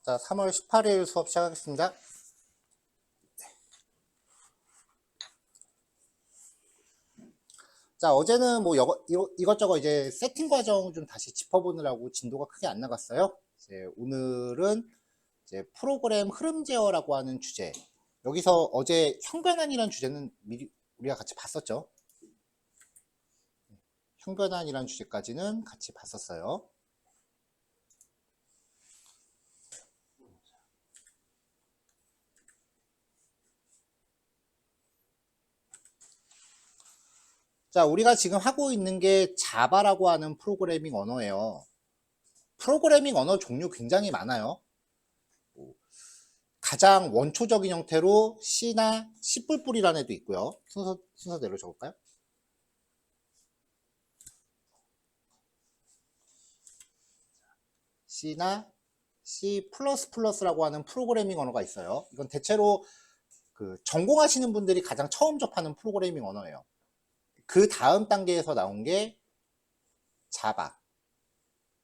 자, 3월 18일 수업 시작하겠습니다. 자, 어제는 뭐 이것저것 이제 세팅 과정 좀 다시 짚어보느라고 진도가 크게 안 나갔어요. 이제 오늘은 이제 프로그램 흐름 제어라고 하는 주제. 여기서 어제 형변환이라는 주제는 미리 우리가 같이 봤었죠. 형변환이라는 주제까지는 같이 봤었어요. 자, 우리가 지금 하고 있는 게 자바라고 하는 프로그래밍 언어예요. 프로그래밍 언어 종류 굉장히 많아요. 가장 원초적인 형태로 C나 C++이라는 애도 있고요. 순서대로 적을까요? C나 C++라고 하는 프로그래밍 언어가 있어요. 이건 대체로 전공하시는 분들이 가장 처음 접하는 프로그래밍 언어예요. 그 다음 단계에서 나온 게 자바.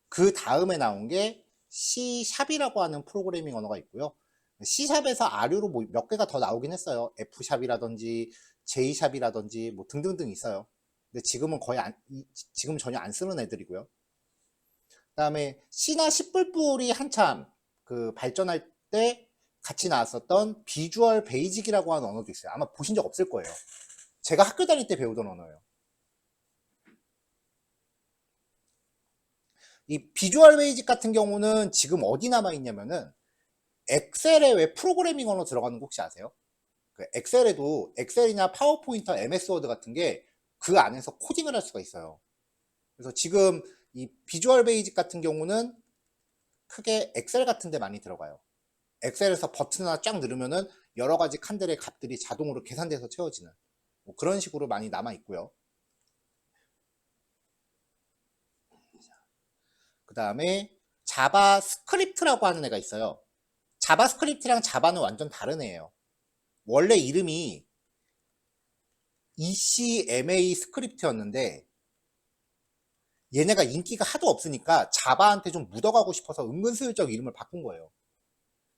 그 다음에 나온 게 C샵이라고 하는 프로그래밍 언어가 있고요. C샵에서 아류로 뭐 몇 개가 더 나오긴 했어요. F샵이라든지 J샵이라든지 뭐 등등등 있어요. 근데 지금은 지금 전혀 안 쓰는 애들이고요. 그다음에 C나 C++이 한참 발전할 때 같이 나왔었던 비주얼 베이직이라고 하는 언어도 있어요. 아마 보신 적 없을 거예요. 제가 학교 다닐 때 배우던 언어예요. 이 비주얼 베이직 같은 경우는 지금 어디 남아 있냐면은 엑셀에 왜 프로그래밍 언어 들어가는 거 혹시 아세요? 엑셀에도 엑셀이나 파워포인터, MS 워드 같은 게 그 안에서 코딩을 할 수가 있어요. 그래서 지금 이 비주얼 베이직 같은 경우는 크게 엑셀 같은 데 많이 들어가요. 엑셀에서 버튼 하나 쫙 누르면은 여러 가지 칸들의 값들이 자동으로 계산돼서 채워지는 뭐 그런 식으로 많이 남아 있고요. 그 다음에 자바스크립트라고 하는 애가 있어요. 자바스크립트랑 자바는 완전 다른 애예요. 원래 이름이 ECMA 스크립트였는데 얘네가 인기가 하도 없으니까 자바한테 좀 묻어가고 싶어서 은근슬쩍 이름을 바꾼 거예요.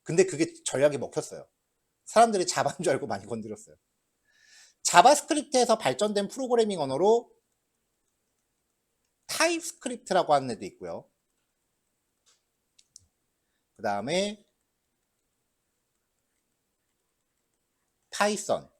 근데 그게 전략이 먹혔어요. 사람들이 자바인 줄 알고 많이 건드렸어요. 자바스크립트에서 발전된 프로그래밍 언어로 타입스크립트라고 하는 애도 있고요. 그 다음에 파이썬.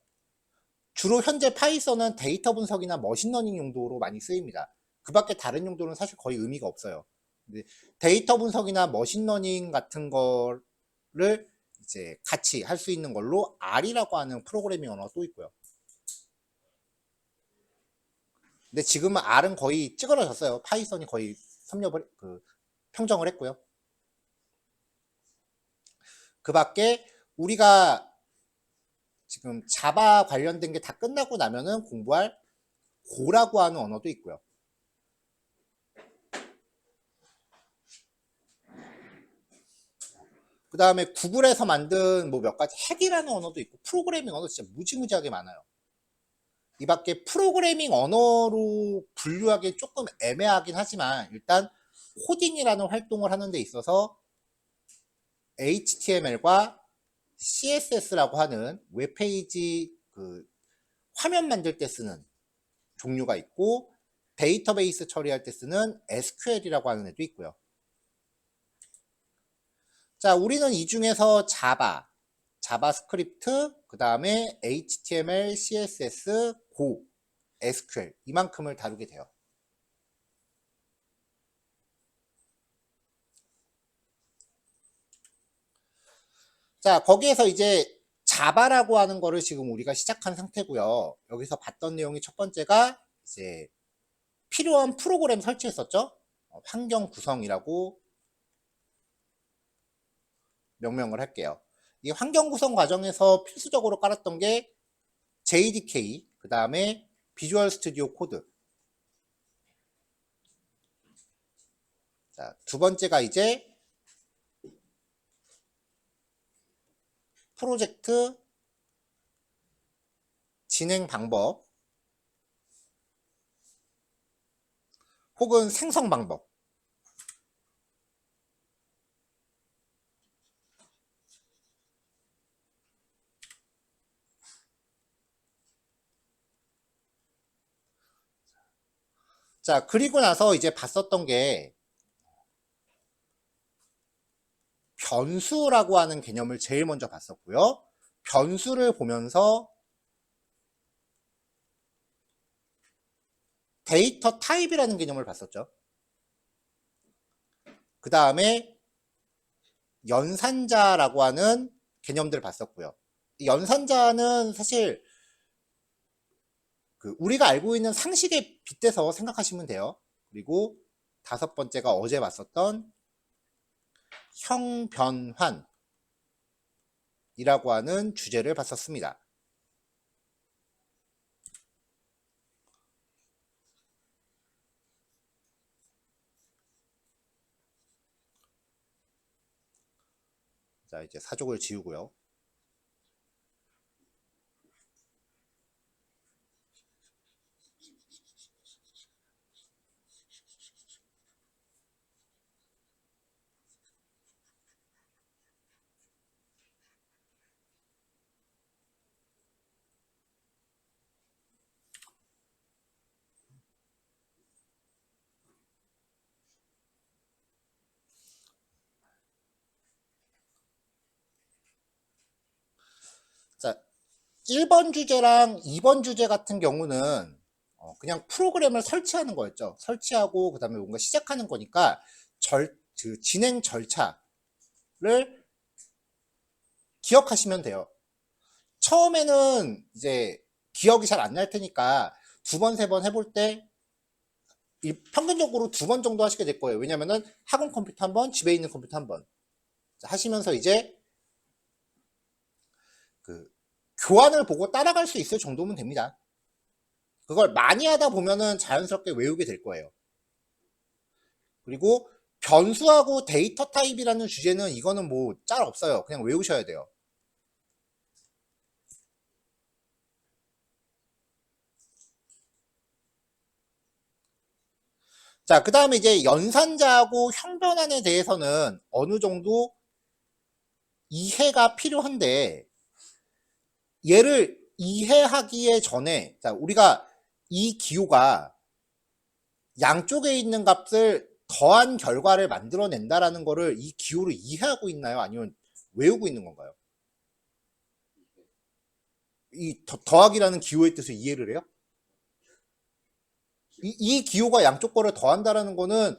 주로 현재 파이썬은 데이터 분석이나 머신러닝 용도로 많이 쓰입니다. 그 밖에 다른 용도는 사실 거의 의미가 없어요. 근데 데이터 분석이나 머신러닝 같은 거를 이제 같이 할 수 있는 걸로 R이라고 하는 프로그래밍 언어가 또 있고요. 근데 지금은 R은 거의 찌그러졌어요. 파이썬이 거의 평정을 했고요. 그 밖에 우리가 지금 자바 관련된 게 다 끝나고 나면은 공부할 고라고 하는 언어도 있고요. 그 다음에 구글에서 만든 뭐 몇 가지 핵이라는 언어도 있고 프로그래밍 언어 진짜 무지무지하게 많아요. 이 밖에 프로그래밍 언어로 분류하기 조금 애매하긴 하지만 일단 코딩이라는 활동을 하는 데 있어서 HTML과 CSS라고 하는 웹페이지 화면 만들 때 쓰는 종류가 있고 데이터베이스 처리할 때 쓰는 SQL이라고 하는 애도 있고요. 자, 우리는 이 중에서 자바스크립트, 그 다음에 HTML, CSS, Go, SQL 이만큼을 다루게 돼요. 자, 거기에서 이제 자바라고 하는 거를 지금 우리가 시작한 상태고요. 여기서 봤던 내용이 첫 번째가 이제 필요한 프로그램 설치했었죠. 환경 구성이라고 명명을 할게요. 이 환경 구성 과정에서 필수적으로 깔았던 게 JDK, 그 다음에 비주얼 스튜디오 코드. 자, 두 번째가 이제 프로젝트 진행 방법 혹은 생성 방법. 자, 그리고 나서 이제 봤었던 게 변수라고 하는 개념을 제일 먼저 봤었고요. 변수를 보면서 데이터 타입이라는 개념을 봤었죠. 그 다음에 연산자라고 하는 개념들을 봤었고요. 이 연산자는 사실 우리가 알고 있는 상식에 빗대서 생각하시면 돼요. 그리고 다섯 번째가 어제 봤었던 형변환이라고 하는 주제를 봤었습니다. 자, 이제 사족을 지우고요. 자, 1번 주제랑 2번 주제 같은 경우는 그냥 프로그램을 설치하는 거였죠. 설치하고 그 다음에 뭔가 시작하는 거니까 진행 절차를 기억하시면 돼요. 처음에는 이제 기억이 잘 안 날 테니까 두 번, 세 번 해볼 때 평균적으로 2번 정도 하시게 될 거예요. 왜냐면은 학원 컴퓨터 한 번, 집에 있는 컴퓨터 한 번 하시면서 이제 교환을 보고 따라갈 수 있을 정도면 됩니다. 그걸 많이 하다 보면은 자연스럽게 외우게 될 거예요. 그리고 변수하고 데이터 타입이라는 주제는 이거는 뭐 짤 없어요. 그냥 외우셔야 돼요. 자, 그 다음에 이제 연산자하고 형변환에 대해서는 어느 정도 이해가 필요한데, 얘를 이해하기에 전에, 자, 우리가 이 기호가 양쪽에 있는 값을 더한 결과를 만들어낸다라는 거를 이 기호를 이해하고 있나요? 아니면 외우고 있는 건가요? 이 더하기라는 기호의 뜻을 이해를 해요? 이 기호가 양쪽 거를 더한다라는 거는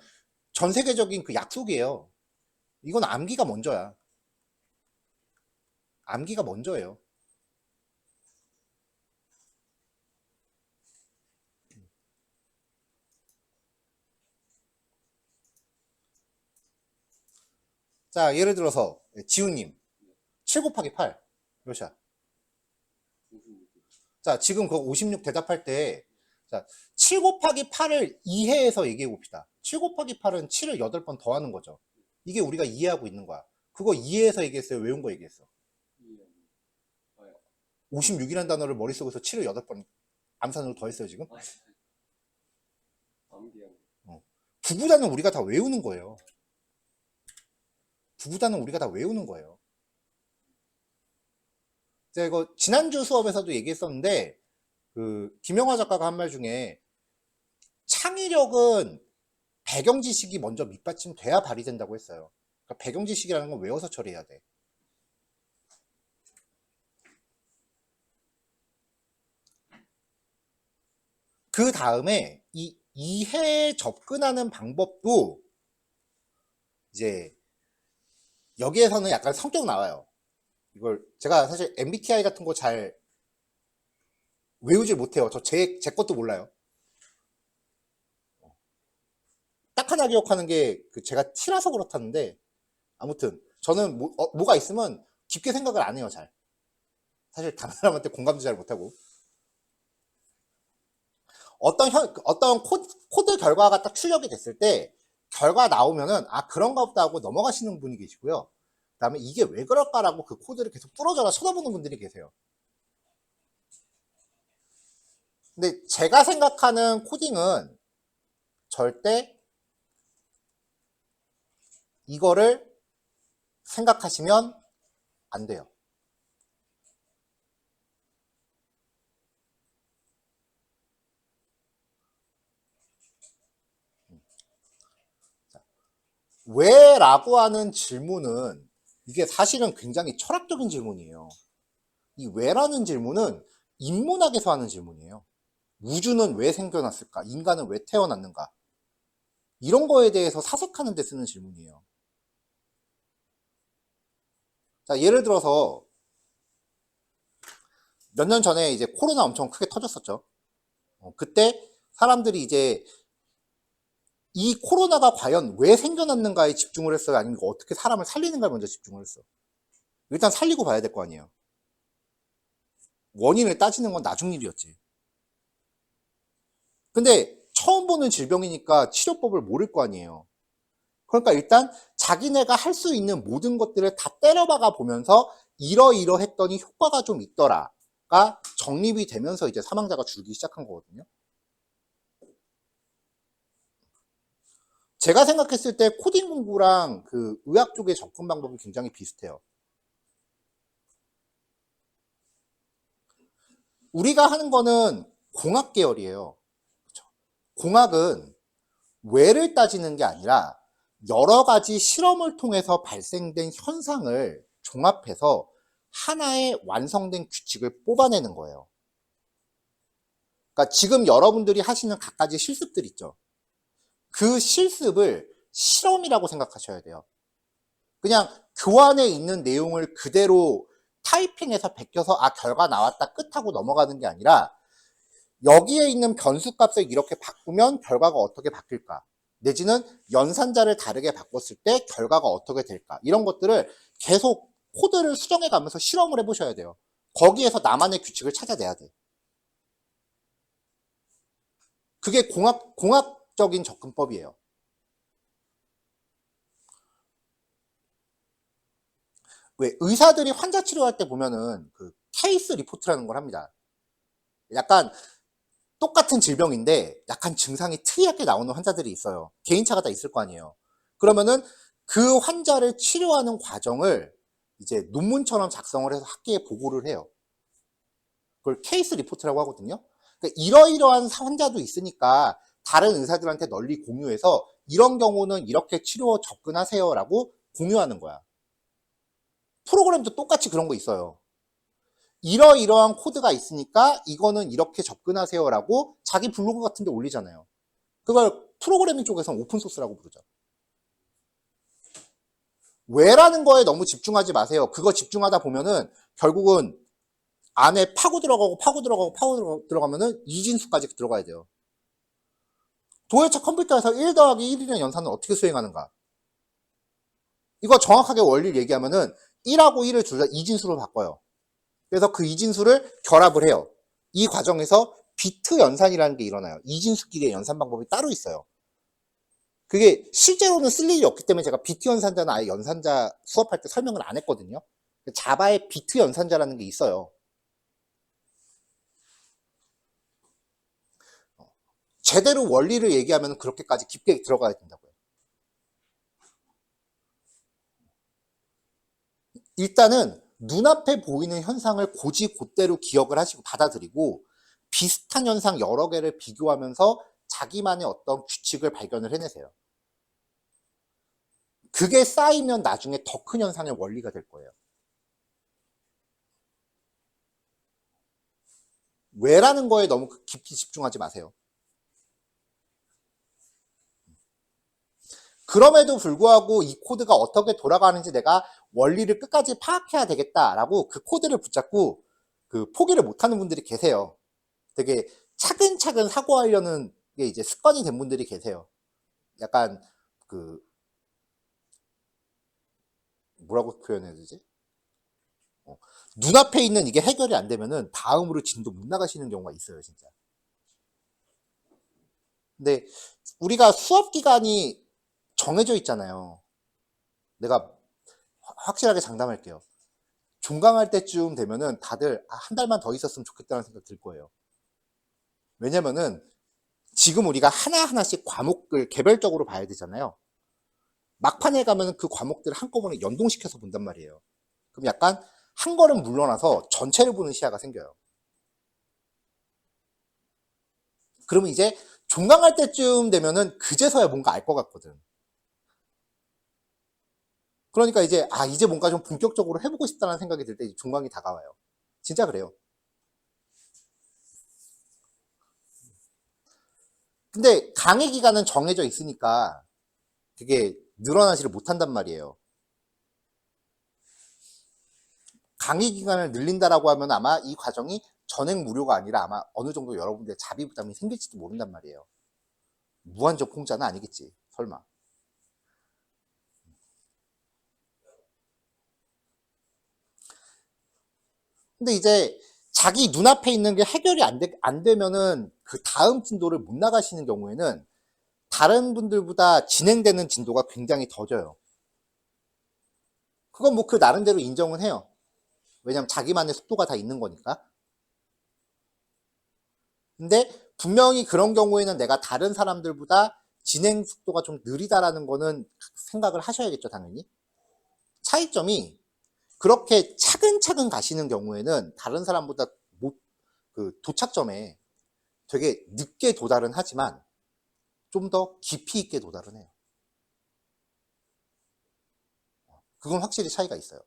전 세계적인 그 약속이에요. 이건 암기가 먼저야. 암기가 먼저예요. 자, 예를 들어서 지훈님 7 곱하기 8 몇이야? 자, 지금 그 56 대답할 때, 자, 7 곱하기 8을 이해해서 얘기해 봅시다. 7 곱하기 8은 7을 8번 더하는 거죠. 이게 우리가 이해하고 있는 거야. 그거 이해해서 얘기했어요? 외운 거 얘기했어? 56이라는 단어를 머릿속에서 7을 8번 암산으로 더했어요, 지금? 부부단은 우리가 다 외우는 거예요. 부부단은 우리가 다 외우는 거예요. 제가 이거 지난주 수업에서도 얘기했었는데, 김영화 작가가 한 말 중에 창의력은 배경 지식이 먼저 밑받침돼야 발휘된다고 했어요. 그러니까 배경 지식이라는 건 외워서 처리해야 돼. 그 다음에 이 이해에 접근하는 방법도 이제 여기에서는 약간 성격 나와요. 이걸 제가 사실 MBTI 같은 거 잘 외우질 못해요. 제 것도 몰라요. 딱 하나 기억하는 게 제가 T라서 그렇다는데, 아무튼 저는 뭐가 있으면 깊게 생각을 안 해요. 잘. 사실 다른 사람한테 공감도 잘 못하고. 어떤 코드 결과가 딱 출력이 됐을 때 결과 나오면은 그런가 보다 하고 넘어가시는 분이 계시고요. 그 다음에 이게 왜 그럴까라고 그 코드를 계속 뚫어져라 쳐다보는 분들이 계세요. 근데 제가 생각하는 코딩은 절대 이거를 생각하시면 안 돼요. 왜? 라고 하는 질문은 이게 사실은 굉장히 철학적인 질문이에요. 이 왜라는 질문은 인문학에서 하는 질문이에요. 우주는 왜 생겨났을까? 인간은 왜 태어났는가? 이런 거에 대해서 사색하는 데 쓰는 질문이에요. 자, 예를 들어서 몇 년 전에 이제 코로나 엄청 크게 터졌었죠. 그때 사람들이 이제 이 코로나가 과연 왜 생겨났는가에 집중을 했어요? 아니면 어떻게 사람을 살리는가에 먼저 집중을 했어? 일단 살리고 봐야 될 거 아니에요. 원인을 따지는 건 나중 일이었지. 근데 처음 보는 질병이니까 치료법을 모를 거 아니에요. 그러니까 일단 자기네가 할 수 있는 모든 것들을 다 때려박아 보면서 이러이러했더니 효과가 좀 있더라가 정립이 되면서 이제 사망자가 줄기 시작한 거거든요. 제가 생각했을 때 코딩 공부랑 그 의학 쪽의 접근 방법이 굉장히 비슷해요. 우리가 하는 거는 공학 계열이에요. 그렇죠? 공학은 왜를 따지는 게 아니라 여러 가지 실험을 통해서 발생된 현상을 종합해서 하나의 완성된 규칙을 뽑아내는 거예요. 그러니까 지금 여러분들이 하시는 갖가지 실습들 있죠. 그 실습을 실험이라고 생각하셔야 돼요. 그냥 교환에 있는 내용을 그대로 타이핑해서 베껴서 결과 나왔다 끝하고 넘어가는 게 아니라 여기에 있는 변수값을 이렇게 바꾸면 결과가 어떻게 바뀔까? 내지는 연산자를 다르게 바꿨을 때 결과가 어떻게 될까? 이런 것들을 계속 코드를 수정해 가면서 실험을 해보셔야 돼요. 거기에서 나만의 규칙을 찾아내야 돼. 그게 공학적인 접근법이에요. 왜 의사들이 환자 치료할 때 보면은 그 케이스 리포트라는 걸 합니다. 약간 똑같은 질병인데 약간 증상이 특이하게 나오는 환자들이 있어요. 개인차가 다 있을 거 아니에요. 그러면은 그 환자를 치료하는 과정을 이제 논문처럼 작성을 해서 학계에 보고를 해요. 그걸 케이스 리포트라고 하거든요. 그러니까 이러이러한 환자도 있으니까 다른 의사들한테 널리 공유해서 이런 경우는 이렇게 치료 접근하세요라고 공유하는 거야. 프로그램도 똑같이 그런 거 있어요. 이러이러한 코드가 있으니까 이거는 이렇게 접근하세요라고 자기 블로그 같은 데 올리잖아요. 그걸 프로그래밍 쪽에서는 오픈소스라고 부르죠. 왜라는 거에 너무 집중하지 마세요. 그거 집중하다 보면은 결국은 안에 파고 들어가면은 이진수까지 들어가야 돼요. 도대체 컴퓨터에서 1 더하기 1이라는 연산은 어떻게 수행하는가? 이거 정확하게 원리를 얘기하면은 1하고 1을 둘 다 이진수로 바꿔요. 그래서 그 이진수를 결합을 해요. 이 과정에서 비트 연산이라는 게 일어나요. 이진수끼리의 연산 방법이 따로 있어요. 그게 실제로는 쓸 일이 없기 때문에 제가 비트 연산자나 아예 연산자 수업할 때 설명을 안 했거든요. 자바에 비트 연산자라는 게 있어요. 제대로 원리를 얘기하면 그렇게까지 깊게 들어가야 된다고요. 일단은 눈앞에 보이는 현상을 곧이곧대로 기억을 하시고 받아들이고 비슷한 현상 여러 개를 비교하면서 자기만의 어떤 규칙을 발견을 해내세요. 그게 쌓이면 나중에 더 큰 현상의 원리가 될 거예요. 왜라는 거에 너무 깊이 집중하지 마세요. 그럼에도 불구하고 이 코드가 어떻게 돌아가는지 내가 원리를 끝까지 파악해야 되겠다라고 그 코드를 붙잡고 그 포기를 못하는 분들이 계세요. 되게 차근차근 사고하려는 게 이제 습관이 된 분들이 계세요. 약간 그 뭐라고 표현해야 되지? 눈앞에 있는 이게 해결이 안 되면은 다음으로 진도 못 나가시는 경우가 있어요, 진짜. 근데 우리가 수업 기간이 정해져 있잖아요. 내가 확실하게 장담할게요. 종강할 때쯤 되면은 다들 한 달만 더 있었으면 좋겠다는 생각 들 거예요. 왜냐면은 지금 우리가 하나하나씩 과목을 개별적으로 봐야 되잖아요. 막판에 가면 그 과목들을 한꺼번에 연동시켜서 본단 말이에요. 그럼 약간 한 걸음 물러나서 전체를 보는 시야가 생겨요. 그러면 이제 종강할 때쯤 되면은 그제서야 뭔가 알 것 같거든. 그러니까 이제 이제 뭔가 좀 본격적으로 해보고 싶다는 생각이 들 때 종강이 다가와요. 진짜 그래요. 근데 강의 기간은 정해져 있으니까 그게 늘어나지를 못한단 말이에요. 강의 기간을 늘린다라고 하면 아마 이 과정이 전액 무료가 아니라 아마 어느 정도 여러분들의 자비 부담이 생길지도 모른단 말이에요. 무한정 공짜는 아니겠지, 설마. 근데 이제 자기 눈앞에 있는 게 해결이 안 되면은 그 다음 진도를 못 나가시는 경우에는 다른 분들보다 진행되는 진도가 굉장히 더져요. 그건 뭐 그 나름대로 인정은 해요. 왜냐면 자기만의 속도가 다 있는 거니까. 근데 분명히 그런 경우에는 내가 다른 사람들보다 진행 속도가 좀 느리다라는 거는 생각을 하셔야겠죠, 당연히. 차이점이 그렇게 차근차근 가시는 경우에는 다른 사람보다 그 도착점에 되게 늦게 도달은 하지만 좀 더 깊이 있게 도달은 해요. 그건 확실히 차이가 있어요.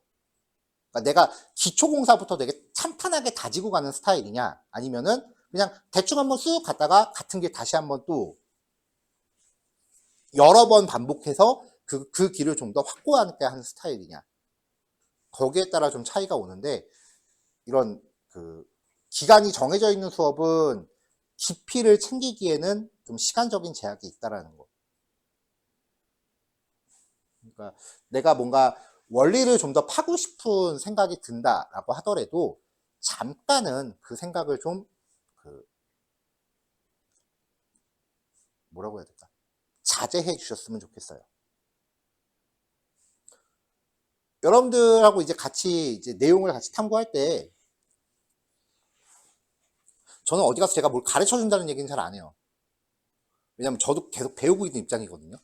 그러니까 내가 기초공사부터 되게 탄탄하게 다지고 가는 스타일이냐, 아니면은 그냥 대충 한번 쑥 갔다가 같은 길 다시 한번 또 여러 번 반복해서 그 길을 좀 더 확고하게 하는 스타일이냐, 거기에 따라 좀 차이가 오는데, 이런 그 기간이 정해져 있는 수업은 깊이를 챙기기에는 좀 시간적인 제약이 있다라는 거. 그러니까 내가 뭔가 원리를 좀 더 파고 싶은 생각이 든다라고 하더라도 잠깐은 그 생각을 좀 뭐라고 해야 될까? 자제해 주셨으면 좋겠어요. 여러분들하고 이제 같이 이제 내용을 같이 탐구할 때 저는 어디 가서 제가 뭘 가르쳐 준다는 얘기는 잘 안 해요. 왜냐면 저도 계속 배우고 있는 입장이거든요.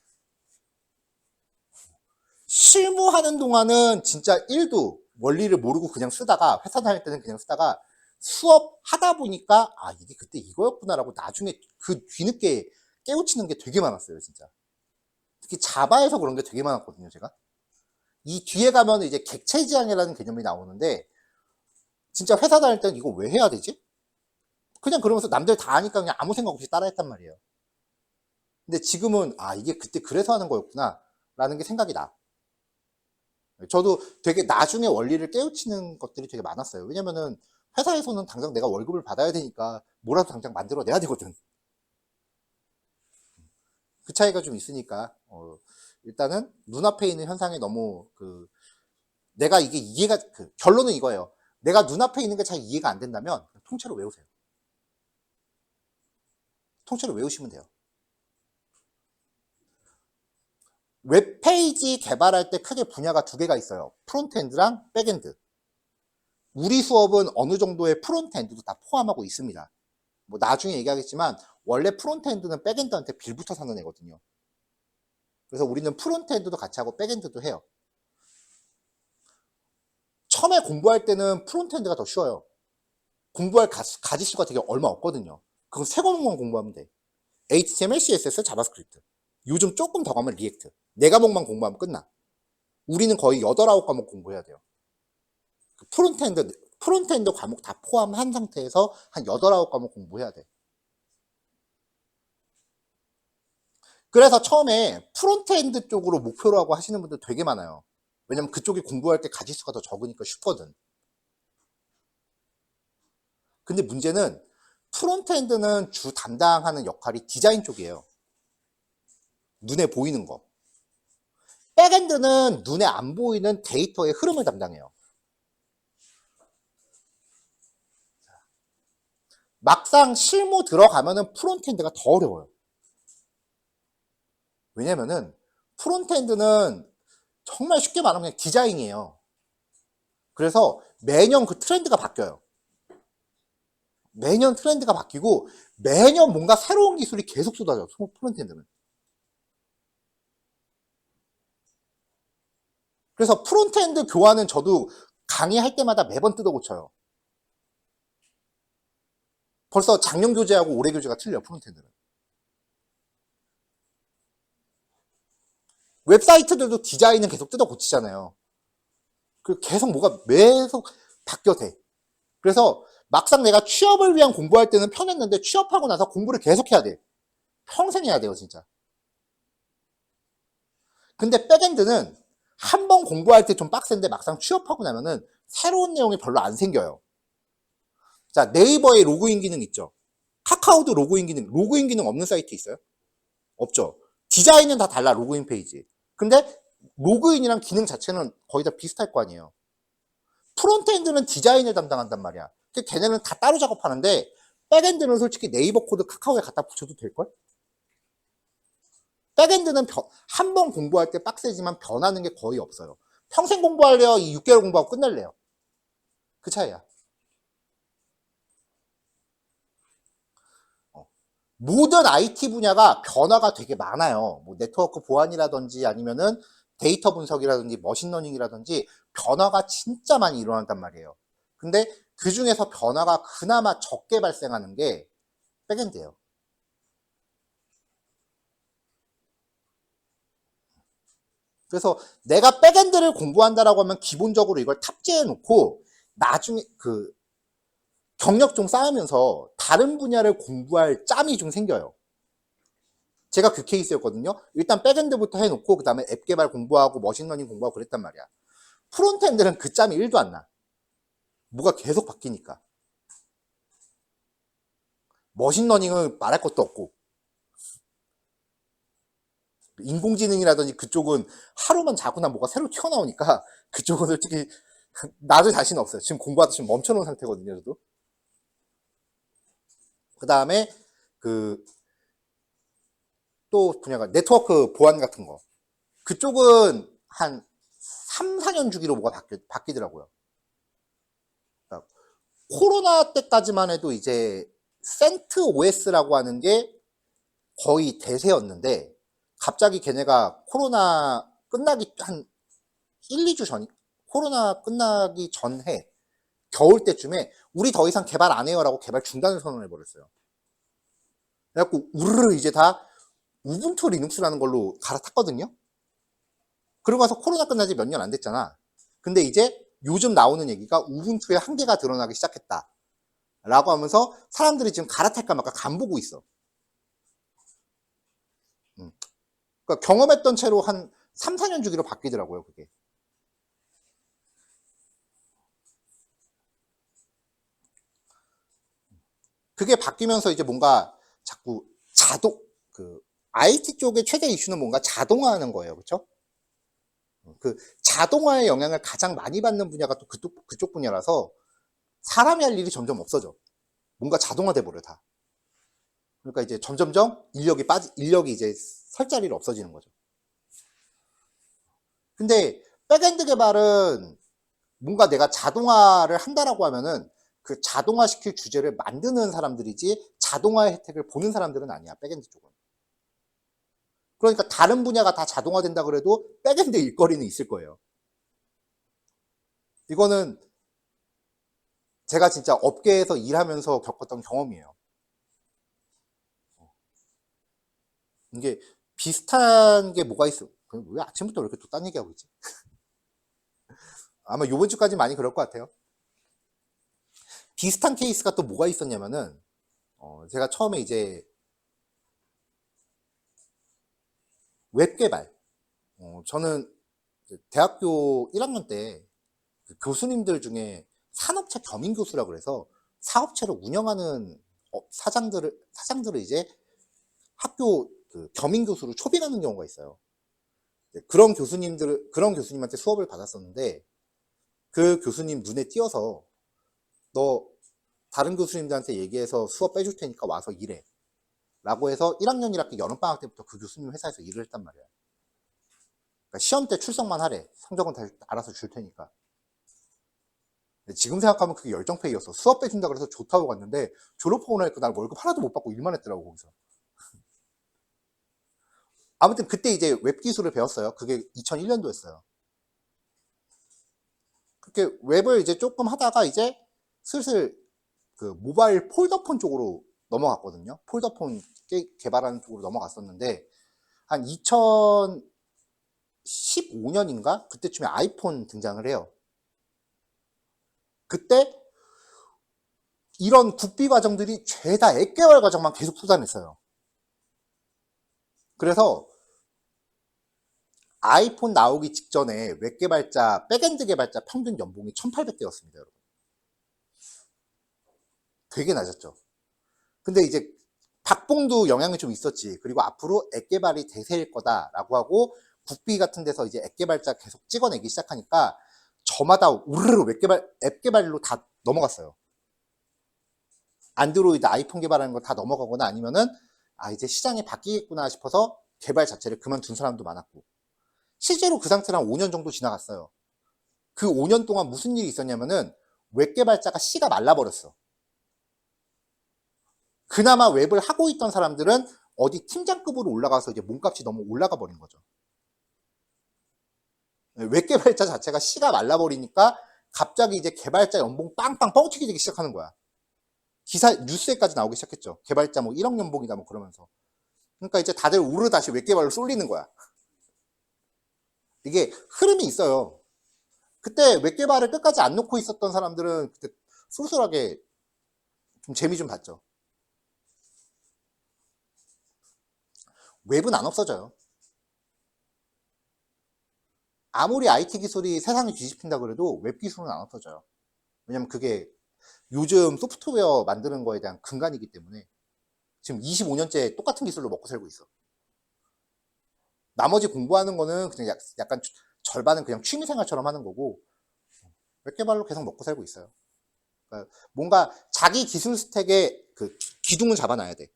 실무하는 동안은 진짜 1도 원리를 모르고 그냥 쓰다가, 회사 다닐 때는 그냥 쓰다가 수업 하다 보니까 이게 그때 이거였구나라고 나중에 그 뒤늦게 깨우치는 게 되게 많았어요, 진짜. 특히 자바에서 그런 게 되게 많았거든요, 제가. 이 뒤에 가면 이제 객체지향이라는 개념이 나오는데, 진짜 회사 다닐 때는 이거 왜 해야 되지? 그냥 그러면서 남들 다 하니까 그냥 아무 생각 없이 따라했단 말이에요. 근데 지금은 이게 그때 그래서 하는 거였구나 라는 게 생각이 나. 저도 되게 나중에 원리를 깨우치는 것들이 되게 많았어요. 왜냐면은 회사에서는 당장 내가 월급을 받아야 되니까 뭐라도 당장 만들어내야 되거든. 그 차이가 좀 있으니까 일단은 눈앞에 있는 현상에 너무 내가 이게 이해가, 결론은 이거예요. 내가 눈앞에 있는 게 잘 이해가 안 된다면 통째로 외우세요. 통째로 외우시면 돼요. 웹페이지 개발할 때 크게 분야가 두 개가 있어요. 프론트엔드랑 백엔드. 우리 수업은 어느 정도의 프론트엔드도 다 포함하고 있습니다. 뭐 나중에 얘기하겠지만 원래 프론트엔드는 백엔드한테 빌붙어 사는 애거든요. 그래서 우리는 프론트엔드도 같이 하고 백엔드도 해요. 처음에 공부할 때는 프론트엔드가 더 쉬워요. 공부할 가지수가 되게 얼마 없거든요. 그건 세 과목만 공부하면 돼. HTML, CSS, 자바스크립트. 요즘 조금 더 가면 리액트. 네 과목만 공부하면 끝나. 우리는 거의 8, 9과목 공부해야 돼요. 프론트엔드 과목 다 포함한 상태에서 한 8, 9과목 공부해야 돼. 그래서 처음에 프론트엔드 쪽으로 목표로 하고 하시는 분들 되게 많아요. 왜냐면 그쪽이 공부할 때 가지수가 더 적으니까 쉽거든. 근데 문제는 프론트엔드는 주 담당하는 역할이 디자인 쪽이에요. 눈에 보이는 거. 백엔드는 눈에 안 보이는 데이터의 흐름을 담당해요. 막상 실무 들어가면은 프론트엔드가 더 어려워요. 왜냐면은 프론트엔드는 정말 쉽게 말하면 그냥 디자인이에요. 그래서 매년 그 트렌드가 바뀌어요. 매년 트렌드가 바뀌고 매년 뭔가 새로운 기술이 계속 쏟아져요. 프론트엔드는. 그래서 프론트엔드 교환은 저도 강의할 때마다 매번 뜯어 고쳐요. 벌써 작년 교재하고 올해 교재가 틀려요, 프론트엔드는. 웹사이트들도 디자인은 계속 뜯어 고치잖아요. 그 계속 뭐가 계속 바뀌어 돼. 그래서 막상 내가 취업을 위한 공부할 때는 편했는데 취업하고 나서 공부를 계속 해야 돼. 평생 해야 돼요, 진짜. 근데 백엔드는 한 번 공부할 때 좀 빡센데 막상 취업하고 나면은 새로운 내용이 별로 안 생겨요. 자, 네이버에 로그인 기능 있죠. 카카오도 로그인 기능 없는 사이트 있어요? 없죠. 디자인은 다 달라, 로그인 페이지. 근데 로그인이랑 기능 자체는 거의 다 비슷할 거 아니에요. 프론트엔드는 디자인을 담당한단 말이야. 걔네는 다 따로 작업하는데 백엔드는 솔직히 네이버 코드 카카오에 갖다 붙여도 될걸? 백엔드는 한 번 공부할 때 빡세지만 변하는 게 거의 없어요. 평생 공부할래요? 이 6개월 공부하고 끝낼래요? 그 차이야. 모든 IT 분야가 변화가 되게 많아요. 뭐 네트워크 보안이라든지 아니면은 데이터 분석이라든지 머신러닝이라든지 변화가 진짜 많이 일어난단 말이에요. 근데 그 중에서 변화가 그나마 적게 발생하는 게 백엔드예요. 그래서 내가 백엔드를 공부한다라고 하면 기본적으로 이걸 탑재해 놓고 나중에 그 경력 좀 쌓으면서 다른 분야를 공부할 짬이 좀 생겨요. 제가 그 케이스였거든요. 일단 백엔드부터 해놓고 그 다음에 앱 개발 공부하고 머신러닝 공부하고 그랬단 말이야. 프론트엔드는 그 짬이 1도 안 나. 뭐가 계속 바뀌니까. 머신러닝은 말할 것도 없고 인공지능이라든지 그쪽은 하루만 자고나 뭐가 새로 튀어나오니까 그쪽은 솔직히 나도 자신 없어요. 지금 공부하다 지금 멈춰놓은 상태거든요. 저도. 그 다음에 그 또 분야가 네트워크 보안 같은 거. 그쪽은 한 3, 4년 주기로 뭐가 바뀌더라고요. 그러니까 코로나 때까지만 해도 이제 센트 OS라고 하는 게 거의 대세였는데 갑자기 걔네가 코로나 끝나기 한 1, 2주 전, 코로나 끝나기 전해 겨울 때쯤에 우리 더 이상 개발 안 해요라고 개발 중단을 선언해 버렸어요. 그래갖고 우르르 이제 다 우분투 리눅스라는 걸로 갈아탔거든요. 그러고 나서 코로나 끝난 지 몇 년 안 됐잖아. 근데 이제 요즘 나오는 얘기가 우분투의 한계가 드러나기 시작했다. 라고 하면서 사람들이 지금 갈아탈까 말까 간보고 있어. 그러니까 경험했던 채로 한 3, 4년 주기로 바뀌더라고요, 그게. 그게 바뀌면서 이제 뭔가 자꾸 IT 쪽의 최대 이슈는 뭔가 자동화하는 거예요. 그쵸? 그 자동화의 영향을 가장 많이 받는 분야가 또 그쪽 분야라서 사람이 할 일이 점점 없어져. 뭔가 자동화돼 버려, 다. 그러니까 이제 점점점 인력이 이제 설 자리를 없어지는 거죠. 근데 백엔드 개발은 뭔가 내가 자동화를 한다라고 하면은 그 자동화 시킬 주제를 만드는 사람들이지 자동화의 혜택을 보는 사람들은 아니야, 백엔드 쪽은. 그러니까 다른 분야가 다 자동화된다 그래도 백엔드 일거리는 있을 거예요. 이거는 제가 진짜 업계에서 일하면서 겪었던 경험이에요. 이게 비슷한 게 뭐가 있어? 왜 아침부터 이렇게 또 딴 얘기하고 있지? 아마 요번 주까지 많이 그럴 것 같아요. 비슷한 케이스가 또 뭐가 있었냐면은 제가 처음에 이제 웹 개발 저는 대학교 1학년 때 그 교수님들 중에 산업체 겸임 교수라 그래서 사업체를 운영하는 사장들을 이제 학교 그 겸임 교수로 초빙하는 경우가 있어요. 그런 교수님한테 수업을 받았었는데 그 교수님 눈에 띄어서 너 다른 교수님들한테 얘기해서 수업 빼줄 테니까 와서 일해. 라고 해서 1학년 1학기 여름방학 때부터 그 교수님 회사에서 일을 했단 말이야. 그러니까 시험 때 출석만 하래. 성적은 다 알아서 줄 테니까. 지금 생각하면 그게 열정페이였어. 수업 빼준다 그래서 좋다고 갔는데 졸업하고 나니까 난 월급 하나도 못 받고 일만 했더라고, 거기서. 아무튼 그때 이제 웹 기술을 배웠어요. 그게 2001년도였어요. 그렇게 웹을 이제 조금 하다가 이제 슬슬 그 모바일 폴더폰 쪽으로 넘어갔거든요. 폴더폰 개발하는 쪽으로 넘어갔었는데 한 15년인가? 그때쯤에 아이폰 등장을 해요. 그때 이런 국비 과정들이 죄다 액개발 과정만 계속 쏟아냈어요. 그래서 아이폰 나오기 직전에 웹 개발자, 백엔드 개발자 평균 연봉이 1,800대였습니다, 여러분. 되게 낮았죠. 근데 이제 박봉도 영향이 좀 있었지. 그리고 앞으로 앱 개발이 대세일 거다라고 하고 국비 같은 데서 이제 앱 개발자 계속 찍어내기 시작하니까 저마다 우르르 앱 개발로 다 넘어갔어요. 안드로이드, 아이폰 개발하는 거 다 넘어가거나 아니면은 이제 시장이 바뀌겠구나 싶어서 개발 자체를 그만둔 사람도 많았고, 실제로 그 상태로 한 5년 정도 지나갔어요. 그 5년 동안 무슨 일이 있었냐면은 웹 개발자가 씨가 말라버렸어. 그나마 웹을 하고 있던 사람들은 어디 팀장급으로 올라가서 이제 몸값이 너무 올라가 버린 거죠. 웹 개발자 자체가 씨가 말라버리니까 갑자기 이제 개발자 연봉 빵빵 뻥튀기 되기 시작하는 거야. 기사 뉴스에까지 나오기 시작했죠. 개발자 뭐 1억 연봉이다 뭐 그러면서. 그러니까 이제 다들 우르 다시 웹 개발로 쏠리는 거야. 이게 흐름이 있어요. 그때 웹 개발을 끝까지 안 놓고 있었던 사람들은 그때 쏠쏠하게 좀 재미 좀 봤죠. 웹은 안 없어져요. 아무리 IT 기술이 세상을 뒤집힌다 그래도 웹 기술은 안 없어져요. 왜냐면 그게 요즘 소프트웨어 만드는 거에 대한 근간이기 때문에 지금 25년째 똑같은 기술로 먹고 살고 있어. 나머지 공부하는 거는 그냥 약간 절반은 그냥 취미생활처럼 하는 거고 웹 개발로 계속 먹고 살고 있어요. 그러니까 뭔가 자기 기술 스택의 그 기둥을 잡아놔야 돼.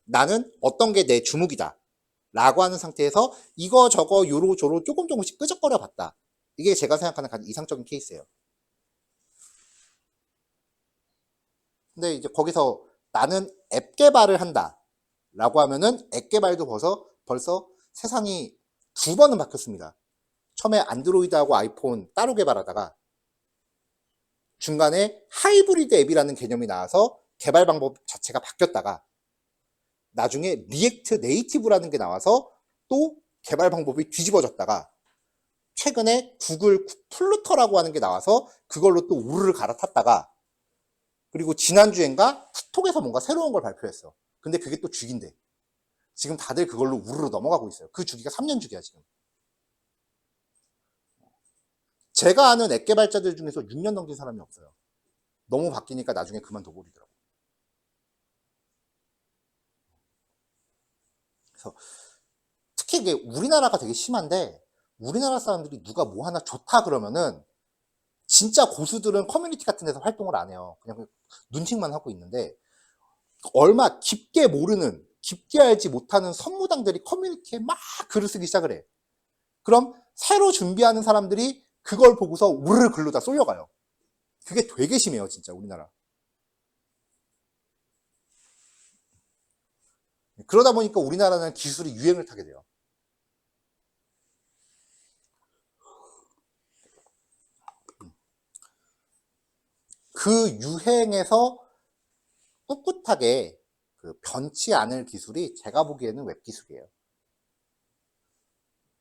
나는 어떤 게 내 주목이다 라고 하는 상태에서 이거 저거 요로 조로 조금씩 끄적거려 봤다. 이게 제가 생각하는 가장 이상적인 케이스예요. 근데 이제 거기서 나는 앱 개발을 한다 라고 하면은 앱 개발도 벌써 세상이 2번은 바뀌었습니다. 처음에 안드로이드하고 아이폰 따로 개발하다가 중간에 하이브리드 앱이라는 개념이 나와서 개발 방법 자체가 바뀌었다가 나중에 리액트 네이티브라는 게 나와서 또 개발 방법이 뒤집어졌다가 최근에 구글 플루터라고 하는 게 나와서 그걸로 또 우르르 갈아탔다가 그리고 지난주엔가 틱톡에서 뭔가 새로운 걸 발표했어. 근데 그게 또 주기인데 지금 다들 그걸로 우르르 넘어가고 있어요. 그 주기가 3년 주기야 지금. 제가 아는 앱 개발자들 중에서 6년 넘긴 사람이 없어요. 너무 바뀌니까 나중에 그만둬 버리더라고. 그래서 특히 이게 우리나라가 되게 심한데 우리나라 사람들이 누가 뭐 하나 좋다 그러면은 진짜 고수들은 커뮤니티 같은 데서 활동을 안 해요. 그냥 눈팅만 하고 있는데 얼마 깊게 모르는 깊게 알지 못하는 선무당들이 커뮤니티에 막 글을 쓰기 시작을 해. 그럼 새로 준비하는 사람들이 그걸 보고서 우르르 글로 다 쏠려가요. 그게 되게 심해요 진짜 우리나라. 그러다 보니까 우리나라는 기술이 유행을 타게 돼요. 그 유행에서 꿋꿋하게 그 변치 않을 기술이 제가 보기에는 웹 기술이에요.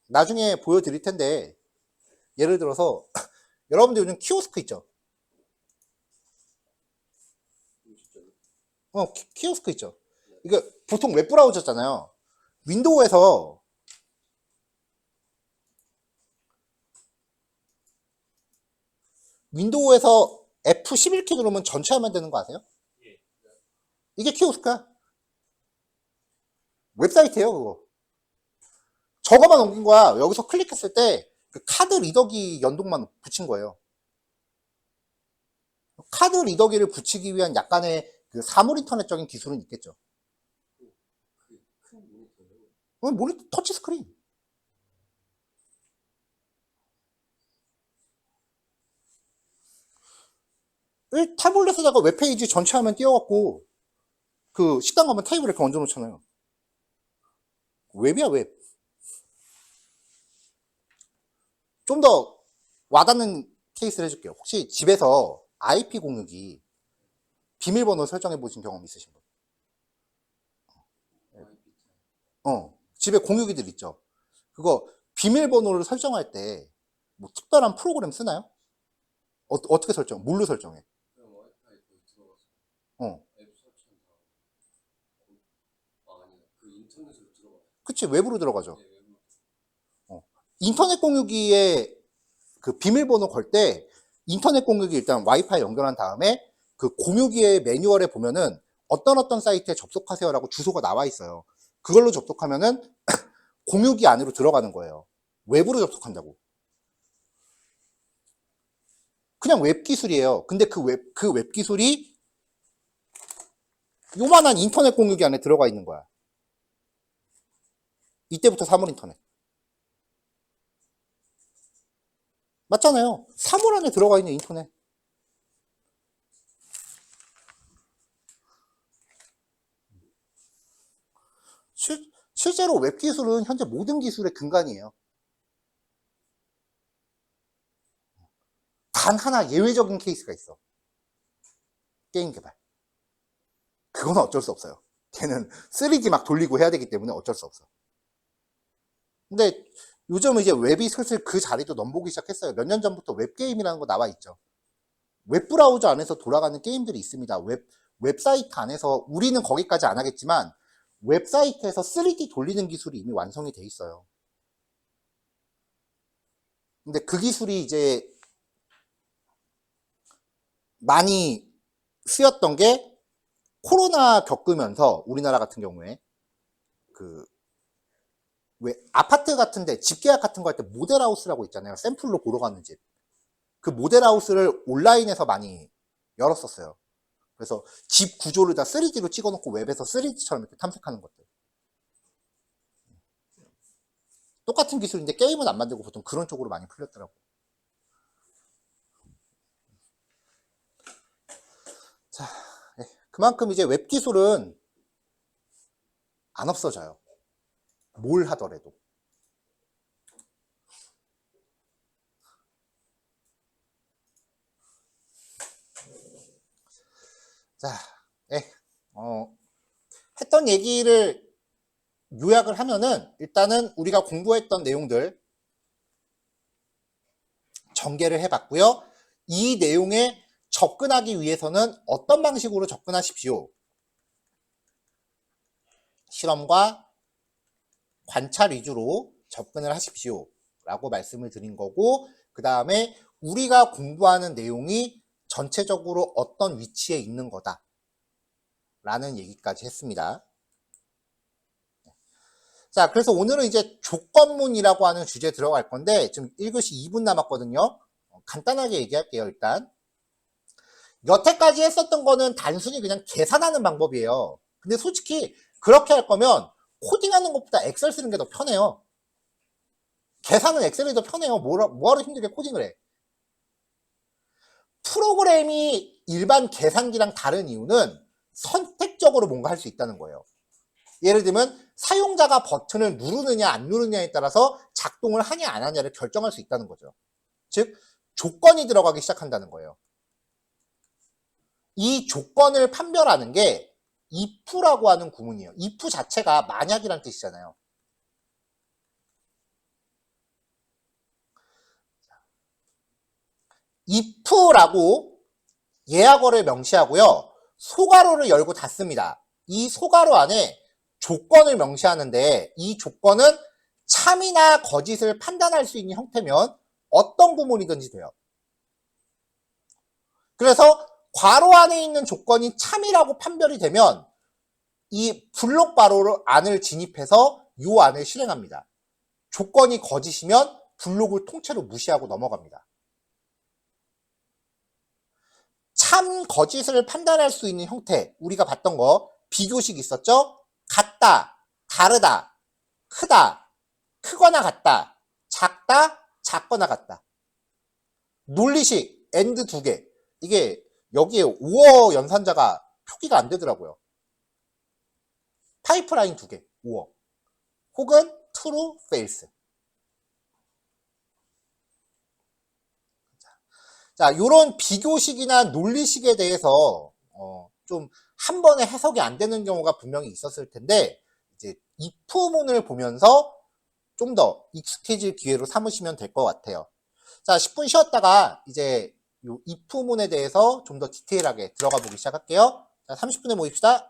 나중에 보여드릴 텐데 예를 들어서 여러분들 요즘 키오스크 있죠? 키오스크 있죠? 이거 보통 웹브라우저잖아요. 윈도우에서 F11키 누르면 전체 화면 되는 거 아세요? 이게 키오스크야. 웹사이트예요 그거. 저거만 옮긴 거야. 여기서 클릭했을 때 그 카드 리더기 연동만 붙인 거예요. 카드 리더기를 붙이기 위한 약간의 그 사물 인터넷적인 기술은 있겠죠. 모니터 터치 스크린. 타블렛에다가 웹페이지 전체 화면 띄워갖고 그 식당 가면 테이블에 이렇게 얹어놓잖아요. 웹이야 웹. 좀 더 와닿는 케이스를 해줄게요. 혹시 집에서 IP 공유기 비밀번호 설정해 보신 경험 있으신 분? 집에 공유기들 있죠. 그거 비밀번호를 설정할 때 뭐 특별한 프로그램 쓰나요? 어떻게 설정? 뭘로 설정해? 그냥 와이파이 거기 들어가서 어, 앱 설치한 다음에 아니야 그 인터넷으로 들어가. 그치, 웹으로 들어가죠. 네, 웹으로. 어. 인터넷 공유기에 그 비밀번호 걸 때 인터넷 공유기 일단 와이파이 연결한 다음에 그 공유기의 매뉴얼에 보면은 어떤 사이트에 접속하세요라고 주소가 나와 있어요. 그걸로 접속하면은 공유기 안으로 들어가는 거예요. 웹으로 접속한다고. 그냥 웹 기술이에요. 근데 그 웹 기술이 요만한 인터넷 공유기 안에 들어가 있는 거야. 이때부터 사물 인터넷. 맞잖아요. 사물 안에 들어가 있는 인터넷. 실제로 웹 기술은 현재 모든 기술의 근간이에요. 단 하나 예외적인 케이스가 있어. 게임 개발. 그건 어쩔 수 없어요. 걔는 3D 막 돌리고 해야 되기 때문에 어쩔 수 없어. 근데 요즘은 이제 웹이 슬슬 그 자리도 넘보기 시작했어요. 몇 년 전부터 웹게임이라는 거 나와 있죠. 웹브라우저 안에서 돌아가는 게임들이 있습니다. 웹사이트 안에서, 우리는 거기까지 안 하겠지만, 웹사이트에서 3D 돌리는 기술이 이미 완성이 돼 있어요. 근데 그 기술이 이제 많이 쓰였던 게 코로나 겪으면서 우리나라 같은 경우에 그 왜 아파트 같은데 집 계약 같은 거 할 때 모델하우스라고 있잖아요. 샘플로 보러 가는 집. 그 모델하우스를 온라인에서 많이 열었었어요. 그래서 집 구조를 다 3D로 찍어놓고 웹에서 3D처럼 이렇게 탐색하는 것들. 똑같은 기술인데 게임은 안 만들고 보통 그런 쪽으로 많이 풀렸더라고. 자, 네. 그만큼 이제 웹 기술은 안 없어져요. 뭘 하더라도. 자, 네. 했던 얘기를 요약을 하면은 일단은 우리가 공부했던 내용들 전개를 해봤고요. 이 내용에 접근하기 위해서는 어떤 방식으로 접근하십시오. 실험과 관찰 위주로 접근을 하십시오. 라고 말씀을 드린 거고, 그 다음에 우리가 공부하는 내용이 전체적으로 어떤 위치에 있는 거다. 라는 얘기까지 했습니다. 자, 그래서 오늘은 이제 조건문이라고 하는 주제에 들어갈 건데, 지금 1교시 2분 남았거든요. 간단하게 얘기할게요, 일단. 여태까지 했었던 거는 단순히 그냥 계산하는 방법이에요. 근데 솔직히 그렇게 할 거면 코딩하는 것보다 엑셀 쓰는 게 더 편해요. 계산은 엑셀이 더 편해요. 뭐하러 힘들게 코딩을 해. 프로그램이 일반 계산기랑 다른 이유는 선택적으로 뭔가 할 수 있다는 거예요. 예를 들면 사용자가 버튼을 누르느냐 안 누르느냐에 따라서 작동을 하냐 안 하냐를 결정할 수 있다는 거죠. 즉 조건이 들어가기 시작한다는 거예요. 이 조건을 판별하는 게 if라고 하는 구문이에요. if 자체가 만약이란 뜻이잖아요. if라고 예약어를 명시하고요. 소괄호를 열고 닫습니다. 이 소괄호 안에 조건을 명시하는데 이 조건은 참이나 거짓을 판단할 수 있는 형태면 어떤 구문이든지 돼요. 그래서 괄호 안에 있는 조건이 참이라고 판별이 되면 이 블록 바로 안을 진입해서 요 안을 실행합니다. 조건이 거짓이면 블록을 통째로 무시하고 넘어갑니다. 참, 거짓을 판단할 수 있는 형태, 우리가 봤던 거 비교식 있었죠? 같다, 다르다, 크다, 크거나 같다, 작다, 작거나 같다. 논리식 AND 2개. 이게 여기에 5어 연산자가 표기가 안 되더라고요. 파이프라인 2개, 5어. 혹은 true, false. 자, 요런 비교식이나 논리식에 대해서 좀 한 번에 해석이 안 되는 경우가 분명히 있었을 텐데, 이제 if문을 보면서 좀 더 익숙해질 기회로 삼으시면 될 것 같아요. 자, 10분 쉬었다가 이제 요 if문에 대해서 좀 더 디테일하게 들어가 보기 시작할게요. 자, 30분에 모입시다.